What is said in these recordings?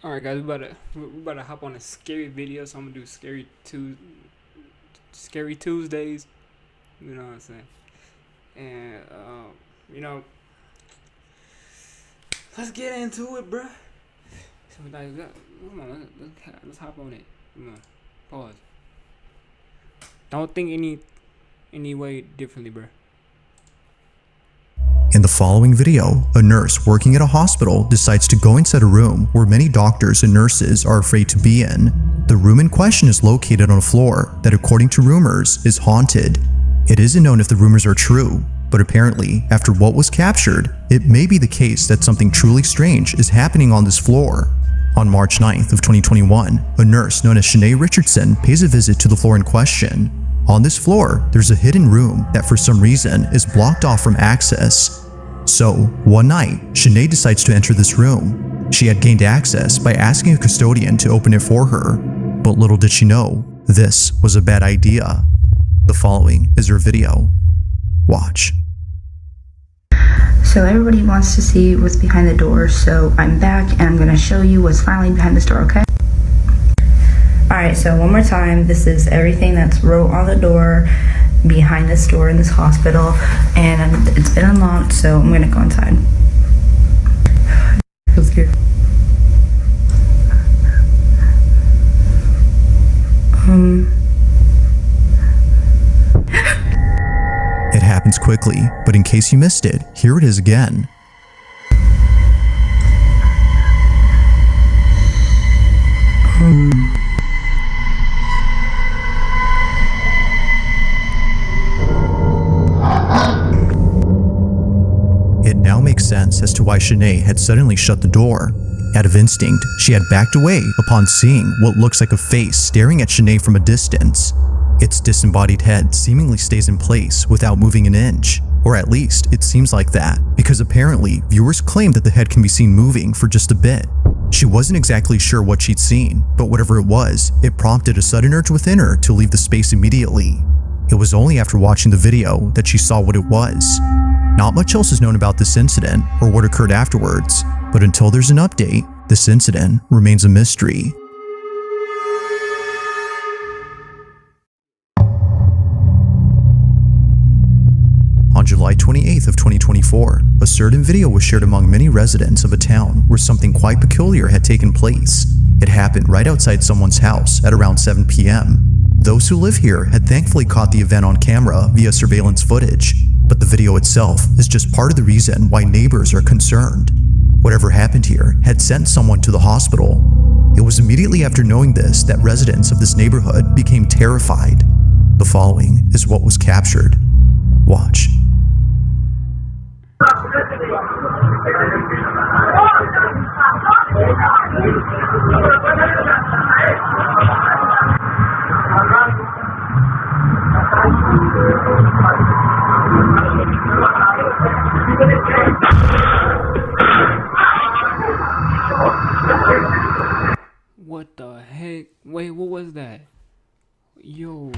Alright guys, we about to hop on a scary video, so I'm gonna do scary Tuesdays. You know what I'm saying? And you know, let's get into it, bruh. So come on, let's hop on it. Come on, pause. Don't think any way differently, bruh. In the following video, a nurse working at a hospital decides to go inside a room where many doctors and nurses are afraid to be in. The room in question is located on a floor that, according to rumors, is haunted. It isn't known if the rumors are true, but apparently, after what was captured, it may be the case that something truly strange is happening on this floor. On March 9th of 2021, a nurse known as Shanae Richardson pays a visit to the floor in question. On this floor, there's a hidden room that for some reason is blocked off from access. So, one night, Shanae decides to enter this room. She had gained access by asking a custodian to open it for her, but little did she know, this was a bad idea. The following is her video. Watch. So everybody wants to see what's behind the door, so I'm back and I'm going to show you what's finally behind this door, okay? Alright, so one more time, this is everything that's wrote on the door behind this door in this hospital, and it's been unlocked, so I'm gonna go inside. I feel scared. It happens quickly, but in case you missed it, here it is again. It now makes sense as to why Shanae had suddenly shut the door. Out of instinct, she had backed away upon seeing what looks like a face staring at Shanae from a distance. Its disembodied head seemingly stays in place without moving an inch, or at least it seems like that, because apparently viewers claim that the head can be seen moving for just a bit. She wasn't exactly sure what she'd seen, but whatever it was, it prompted a sudden urge within her to leave the space immediately. It was only after watching the video that she saw what it was. Not much else is known about this incident or what occurred afterwards, but until there's an update, this incident remains a mystery. On July 28th of 2024, a certain video was shared among many residents of a town where something quite peculiar had taken place. It happened right outside someone's house at around 7 p.m. Those who live here had thankfully caught the event on camera via surveillance footage, but the video itself is just part of the reason why neighbors are concerned. Whatever happened here had sent someone to the hospital. It was immediately after knowing this that residents of this neighborhood became terrified. The following is what was captured. Watch. What the heck? Wait, what was that? Yo,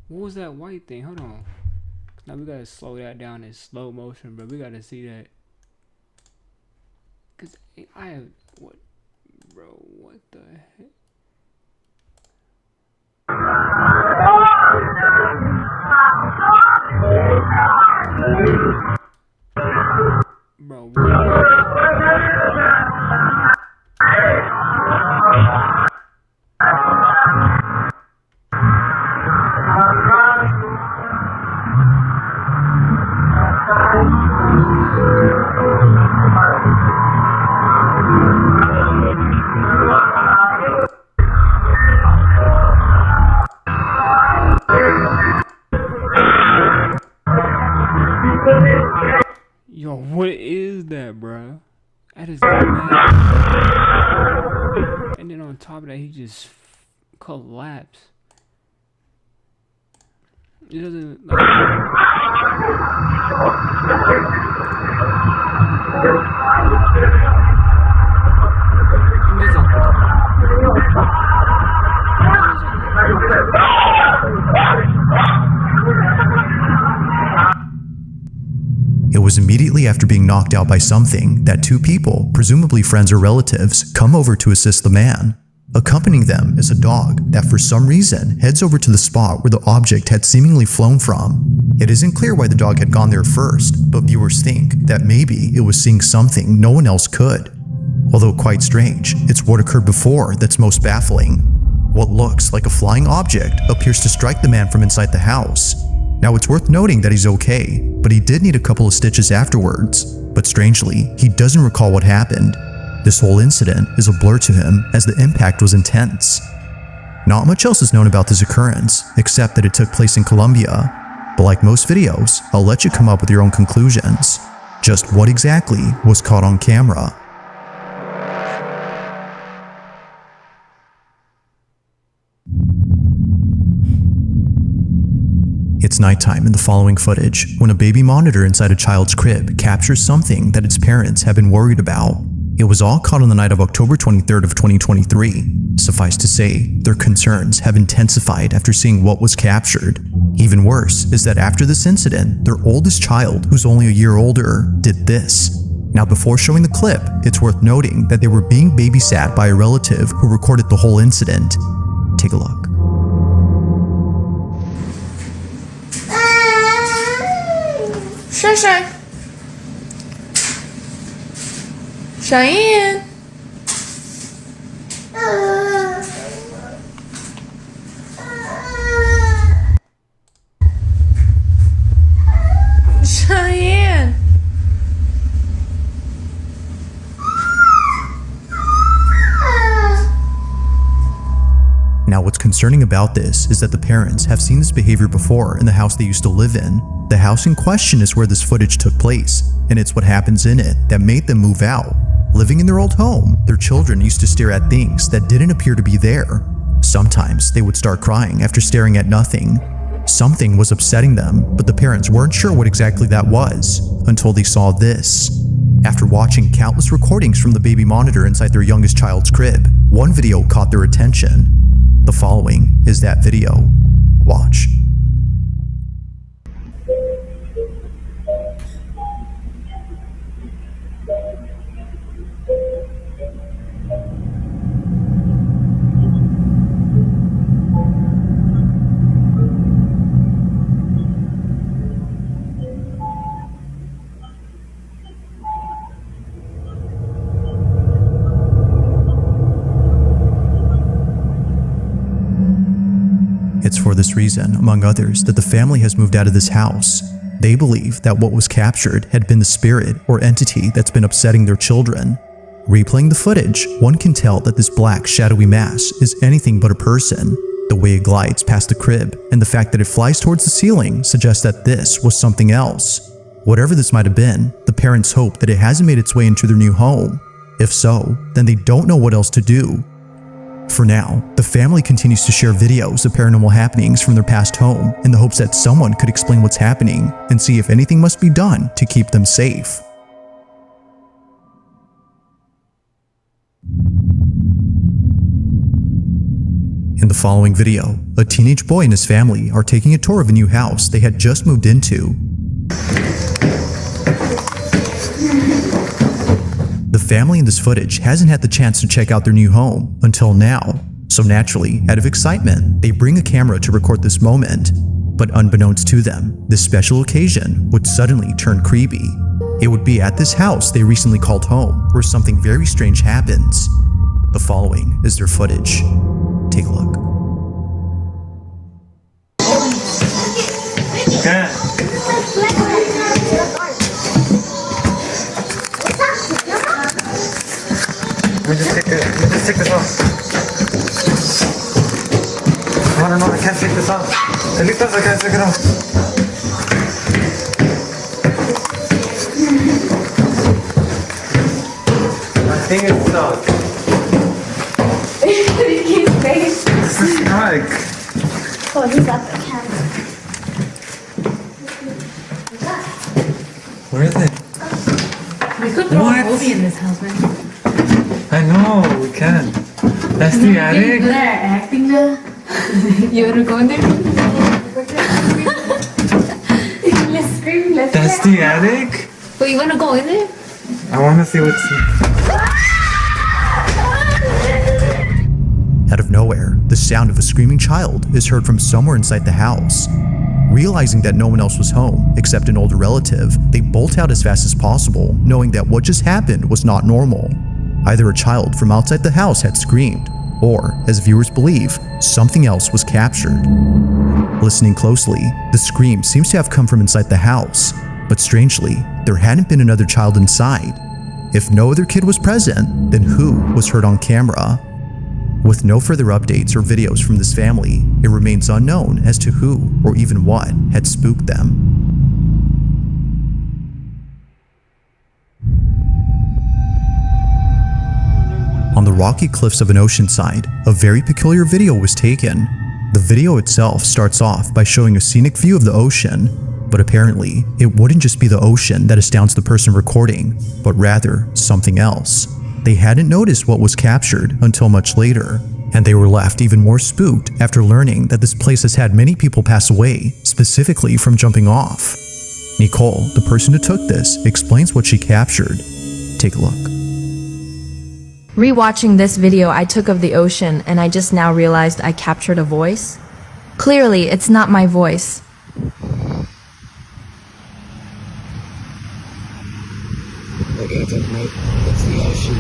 what was that white thing? Hold on. Now we gotta slow that down in slow motion, bro. We gotta see that. Cause I have what, bro? What the heck? Bro, what? Yo, what is that, bro? That is mad. And then on top of that, he just collapsed. It doesn't like. It was immediately shortly after being knocked out by something that two people, presumably friends or relatives, come over to assist the man. Accompanying them is a dog that for some reason heads over to the spot where the object had seemingly flown from. It isn't clear why the dog had gone there first, but viewers think that maybe it was seeing something no one else could. Although quite strange, it's what occurred before that's most baffling. What looks like a flying object appears to strike the man from inside the house. Now it's worth noting that he's okay, but he did need a couple of stitches afterwards. But strangely, he doesn't recall what happened. This whole incident is a blur to him as the impact was intense. Not much else is known about this occurrence, except that it took place in Colombia. But like most videos, I'll let you come up with your own conclusions. Just what exactly was caught on camera? It's nighttime in the following footage when a baby monitor inside a child's crib captures something that its parents have been worried about. It was all caught on the night of October 23rd of 2023. Suffice to say, their concerns have intensified after seeing what was captured. Even worse is that after this incident, their oldest child, who's only a year older, did this. Now before showing the clip, it's worth noting that they were being babysat by a relative who recorded the whole incident. Take a look. Shy. Cheyenne. Cheyenne. Now what's concerning about this is that the parents have seen this behavior before in the house they used to live in. The house in question is where this footage took place, and it's what happens in it that made them move out. Living in their old home, their children used to stare at things that didn't appear to be there. Sometimes they would start crying after staring at nothing. Something was upsetting them, but the parents weren't sure what exactly that was until they saw this. After watching countless recordings from the baby monitor inside their youngest child's crib, one video caught their attention. The following is that video. Watch. It's for this reason, among others, that the family has moved out of this house. They believe that what was captured had been the spirit or entity that's been upsetting their children. Replaying the footage, one can tell that this black, shadowy mass is anything but a person. The way it glides past the crib and the fact that it flies towards the ceiling suggests that this was something else. Whatever this might have been, the parents hope that it hasn't made its way into their new home. If so, then they don't know what else to do. For now, the family continues to share videos of paranormal happenings from their past home in the hopes that someone could explain what's happening and see if anything must be done to keep them safe. In the following video, a teenage boy and his family are taking a tour of a new house they had just moved into. The family in this footage hasn't had the chance to check out their new home until now, so naturally, out of excitement, they bring a camera to record this moment. But unbeknownst to them, this special occasion would suddenly turn creepy. It would be at this house they recently called home where something very strange happens. The following is their footage. Take a look. Let me just take this off. No, I can't take this off. Delitos, I can't take it off. I think it's stuck. This is stuck. Oh, he's got the camera. Where is it? We could throw What? a movie in this house, man. I know, we can. That's the attic? Good at acting now. You wanna go in there? Let's scream, let's That's the attic? Well, you wanna go in there? I want to see what's. Out of nowhere, the sound of a screaming child is heard from somewhere inside the house. Realizing that no one else was home except an older relative, they bolt out as fast as possible, knowing that what just happened was not normal. Either a child from outside the house had screamed, or, as viewers believe, something else was captured. Listening closely, the scream seems to have come from inside the house, but strangely, there hadn't been another child inside. If no other kid was present, then who was heard on camera? With no further updates or videos from this family, it remains unknown as to who or even what had spooked them. On the rocky cliffs of an ocean side, a very peculiar video was taken. The video itself starts off by showing a scenic view of the ocean, but apparently, it wouldn't just be the ocean that astounds the person recording, but rather something else. They hadn't noticed what was captured until much later, and they were left even more spooked after learning that this place has had many people pass away, specifically from jumping off. Nicole, the person who took this, explains what she captured. Take a look. Rewatching this video I took of the ocean, and I just now realized I captured a voice. Clearly, it's not my voice. Look at it, mate. It's the ocean.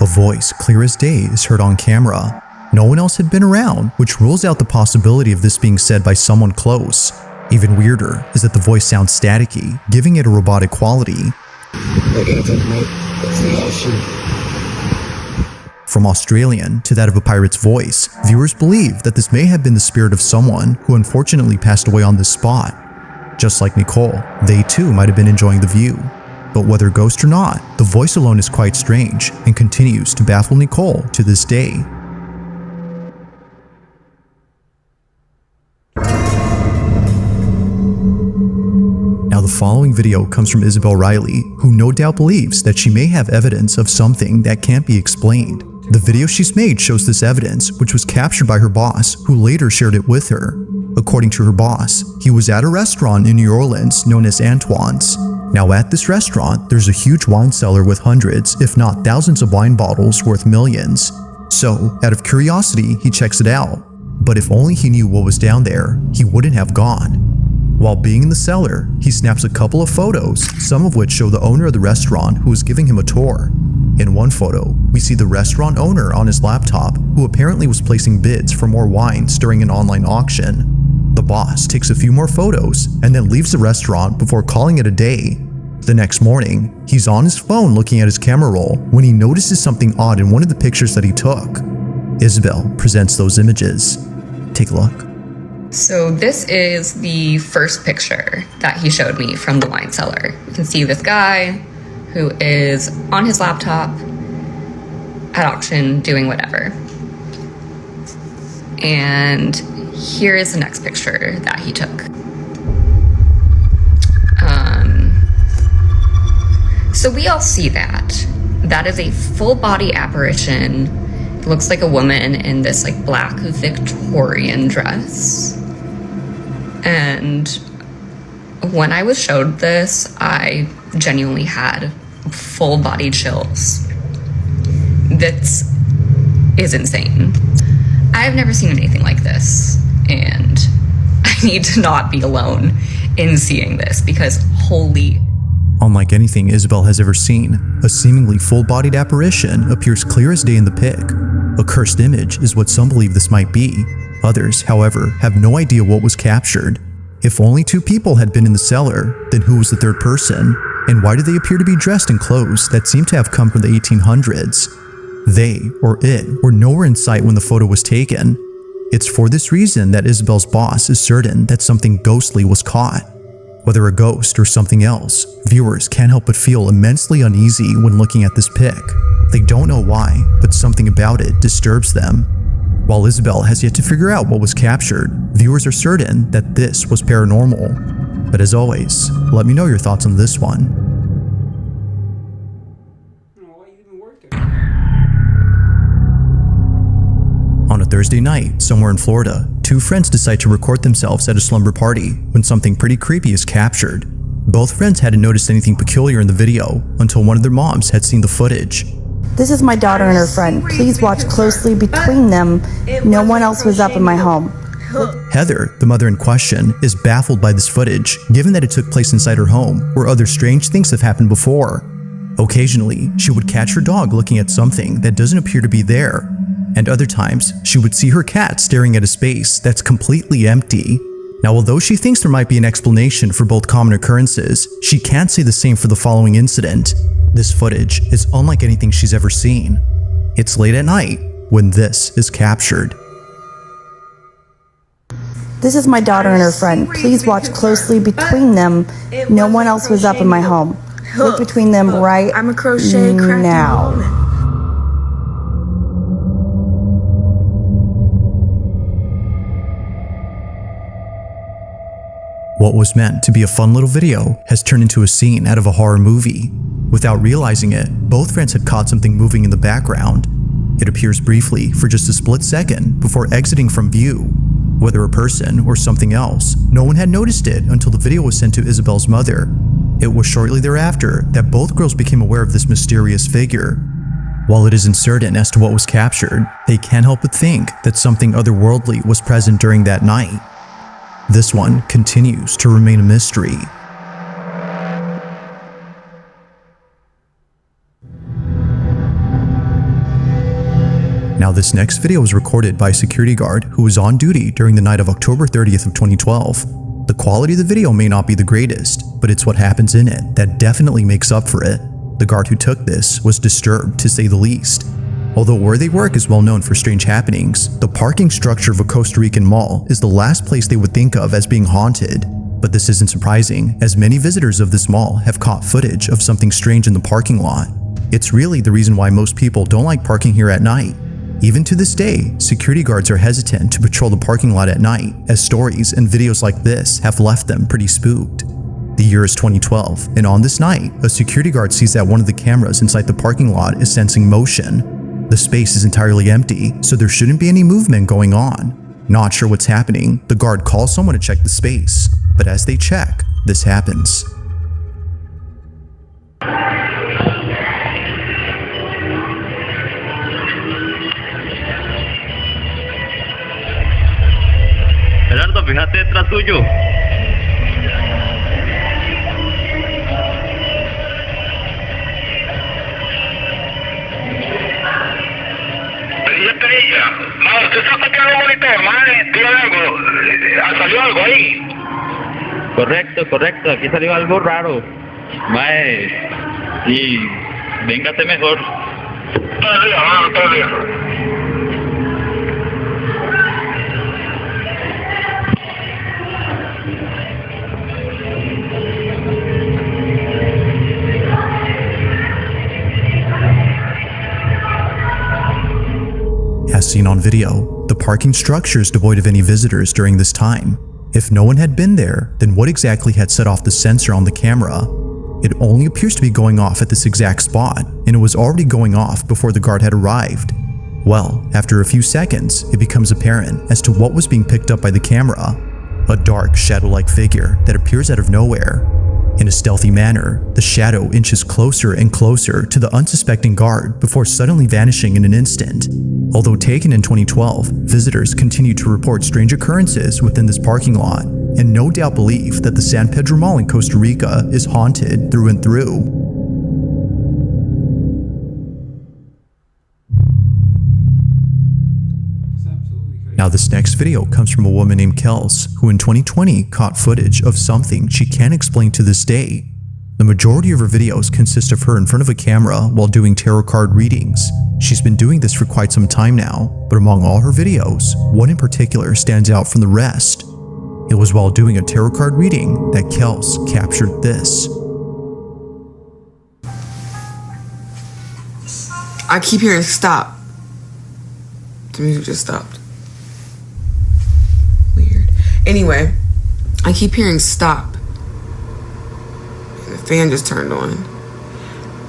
A voice clear as day is heard on camera. No one else had been around, which rules out the possibility of this being said by someone close. Even weirder is that the voice sounds staticky, giving it a robotic quality. Look at it, mate. It's the ocean. From Australian to that of a pirate's voice, viewers believe that this may have been the spirit of someone who unfortunately passed away on this spot. Just like Nicole, they too might have been enjoying the view. But whether ghost or not, the voice alone is quite strange and continues to baffle Nicole to this day. Now the following video comes from Isabel Riley, who no doubt believes that she may have evidence of something that can't be explained. The video she's made shows this evidence, which was captured by her boss, who later shared it with her. According to her boss, he was at a restaurant in New Orleans known as Antoine's. Now at this restaurant, there's a huge wine cellar with hundreds, if not thousands of wine bottles worth millions. So, out of curiosity, he checks it out. But if only he knew what was down there, he wouldn't have gone. While being in the cellar, he snaps a couple of photos, some of which show the owner of the restaurant who is giving him a tour. In one photo, we see the restaurant owner on his laptop, who apparently was placing bids for more wines during an online auction. The boss takes a few more photos and then leaves the restaurant before calling it a day. The next morning, he's on his phone looking at his camera roll when he notices something odd in one of the pictures that he took. Isabel presents those images. Take a look. So this is the first picture that he showed me from the wine cellar. You can see this guy who is on his laptop at auction doing whatever. And here is the next picture that he took. So we all see that. That is a full body apparition. It looks like a woman in this like black Victorian dress. And when I was showed this, I genuinely had full body chills. This is insane. I've never seen anything like this, and I need to not be alone in seeing this because holy. Unlike anything Isabel has ever seen, a seemingly full-bodied apparition appears clear as day in the pic. A cursed image is what some believe this might be. Others, however, have no idea what was captured. If only two people had been in the cellar, then who was the third person? And why do they appear to be dressed in clothes that seem to have come from the 1800s? They, or it, were nowhere in sight when the photo was taken. It's for this reason that Isabel's boss is certain that something ghostly was caught. Whether a ghost or something else, viewers can't help but feel immensely uneasy when looking at this pic. They don't know why, but something about it disturbs them. While Isabel has yet to figure out what was captured, viewers are certain that this was paranormal. But as always, let me know your thoughts on this one. On a Thursday night, somewhere in Florida, two friends decide to record themselves at a slumber party when something pretty creepy is captured. Both friends hadn't noticed anything peculiar in the video until one of their moms had seen the footage. This is my daughter and her friend. Please watch closely between them. No one else was up in my home. Heather, the mother in question, is baffled by this footage, given that it took place inside her home, where other strange things have happened before. Occasionally, she would catch her dog looking at something that doesn't appear to be there, and other times, she would see her cat staring at a space that's completely empty. Now, although she thinks there might be an explanation for both common occurrences, she can't say the same for the following incident. This footage is unlike anything she's ever seen. It's late at night when this is captured. This is my daughter and her friend. Please watch closely between them. No one else was up in my home. Look between them right now. What was meant to be a fun little video has turned into a scene out of a horror movie. Without realizing it, both friends had caught something moving in the background. It appears briefly for just a split second before exiting from view. Whether a person or something else, no one had noticed it until the video was sent to Isabel's mother. It was shortly thereafter that both girls became aware of this mysterious figure. While it isn't certain as to what was captured, they can't help but think that something otherworldly was present during that night. This one continues to remain a mystery. Now, this next video was recorded by a security guard who was on duty during the night of October 30th of 2012. The quality of the video may not be the greatest, but it's what happens in it that definitely makes up for it. The guard who took this was disturbed, to say the least. Although where they work is well known for strange happenings, the parking structure of a Costa Rican mall is the last place they would think of as being haunted. But this isn't surprising, as many visitors of this mall have caught footage of something strange in the parking lot. It's really the reason why most people don't like parking here at night. Even to this day, security guards are hesitant to patrol the parking lot at night, as stories and videos like this have left them pretty spooked. The year is 2012, and on this night, a security guard sees that one of the cameras inside the parking lot is sensing motion. The space is entirely empty, so there shouldn't be any movement going on. Not sure what's happening, the guard calls someone to check the space, but as they check, this happens. Gerardo, fíjate detrás tuyo. ¿Usted está copiando el monitor, madre? Dígale algo. ¿Salió algo ahí? Correcto. Aquí salió algo raro. Mae. Y véngase mejor. Todo bien. As seen on video, the parking structure is devoid of any visitors during this time. If no one had been there, then what exactly had set off the sensor on the camera? It only appears to be going off at this exact spot, and it was already going off before the guard had arrived. Well, after a few seconds, it becomes apparent as to what was being picked up by the camera. A dark, shadow-like figure that appears out of nowhere. In a stealthy manner, the shadow inches closer and closer to the unsuspecting guard before suddenly vanishing in an instant. Although taken in 2012, visitors continue to report strange occurrences within this parking lot, and no doubt believe that the San Pedro Mall in Costa Rica is haunted through and through. Now, this next video comes from a woman named Kels, who in 2020 caught footage of something she can't explain to this day. The majority of her videos consist of her in front of a camera while doing tarot card readings. She's been doing this for quite some time now, but among all her videos, one in particular stands out from the rest. It was while doing a tarot card reading that Kels captured this. I keep hearing stop. The music just stopped. Weird. Anyway, I keep hearing stop. And the fan just turned on.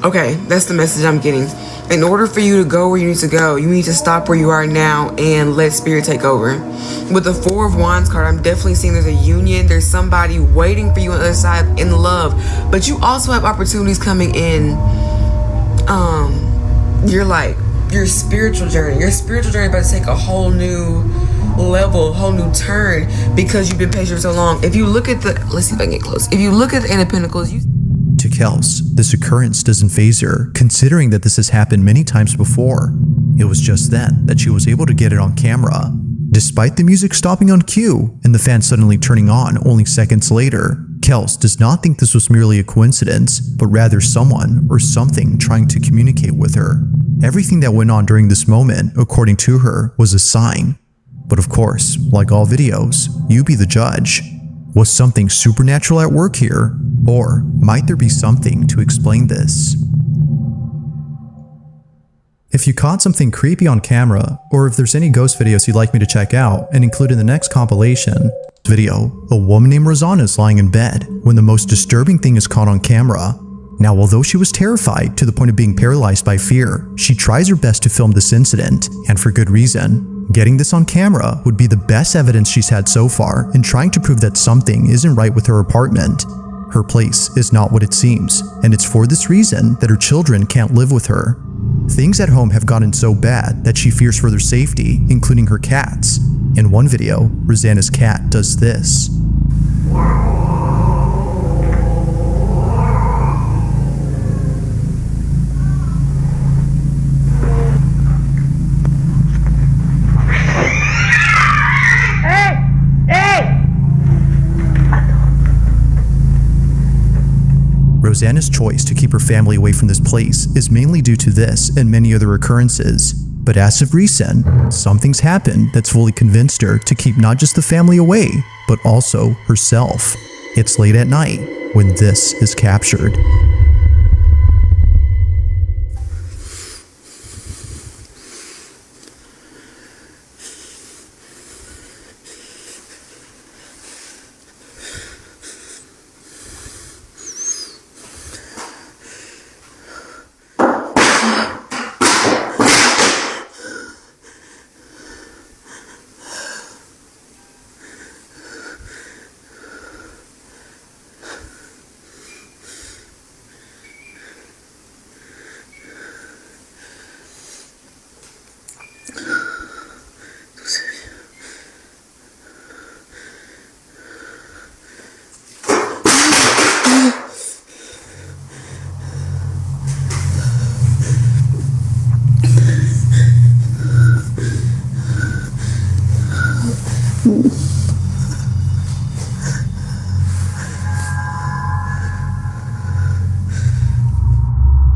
Okay, that's the message I'm getting. In order for you to go where you need to go, you need to stop where you are now and let spirit take over. With the Four of Wands card, I'm definitely seeing there's a union. There's somebody waiting for you on the other side in love. But you also have opportunities coming in. Your spiritual journey. Your spiritual journey is about to take a whole new level, whole new turn because you've been patient for so long. If you look at the, let's see if I can get close. If you look at the Eight of Pentacles, To Kels, this occurrence doesn't faze her, considering that this has happened many times before. It was just then that she was able to get it on camera. Despite the music stopping on cue and the fan suddenly turning on only seconds later, Kels does not think this was merely a coincidence, but rather someone or something trying to communicate with her. Everything that went on during this moment, according to her, was a sign. But of course, like all videos, you be the judge. Was something supernatural at work here? Or might there be something to explain this? If you caught something creepy on camera, or if there's any ghost videos you'd like me to check out and include in the next compilation video, a woman named Rosanna is lying in bed when the most disturbing thing is caught on camera. Now, although she was terrified to the point of being paralyzed by fear, she tries her best to film this incident, and for good reason. Getting this on camera would be the best evidence she's had so far in trying to prove that something isn't right with her apartment. Her place is not what it seems, and it's for this reason that her children can't live with her. Things at home have gotten so bad that she fears for their safety, including her cats. In one video, Rosanna's cat does this. Rosanna's choice to keep her family away from this place is mainly due to this and many other occurrences. But as of recent, something's happened that's fully convinced her to keep not just the family away, but also herself. It's late at night when this is captured.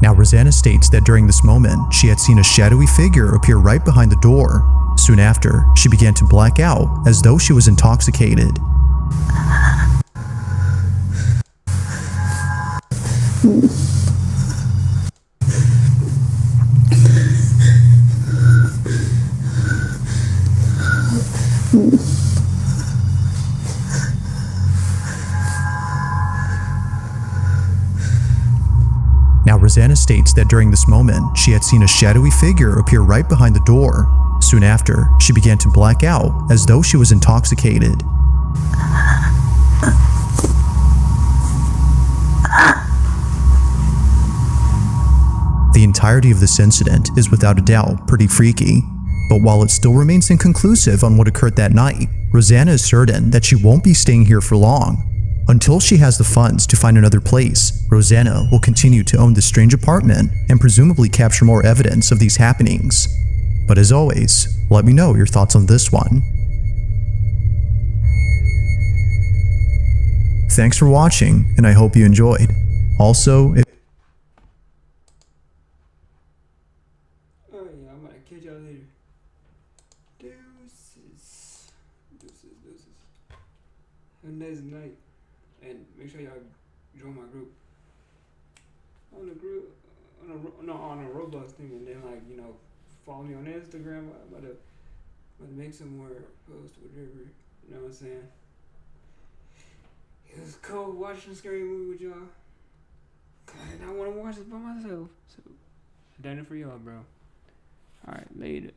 Now, Rosanna states that during this moment, she had seen a shadowy figure appear right behind the door. Soon after, she began to black out as though she was intoxicated. Now, Rosanna states that during this moment, she had seen a shadowy figure appear right behind the door. Soon after, she began to black out as though she was intoxicated. The entirety of this incident is without a doubt pretty freaky. But while it still remains inconclusive on what occurred that night, Rosanna is certain that she won't be staying here for long. Until she has the funds to find another place, Rosanna will continue to own this strange apartment and presumably capture more evidence of these happenings. But as always, let me know your thoughts on this one. Thanks for watching, and I hope you enjoyed. Also, if Oh yeah, I'm gonna catch y'all later. Deuces. Have a nice night. And make sure y'all join my group. On the group, on a Roblox thing, and then follow me on Instagram. I'm about to make some more posts, whatever. You know what I'm saying? It was cool watching a scary movie with y'all. I don't want to watch this by myself. So, I done it for y'all, bro. Alright, later.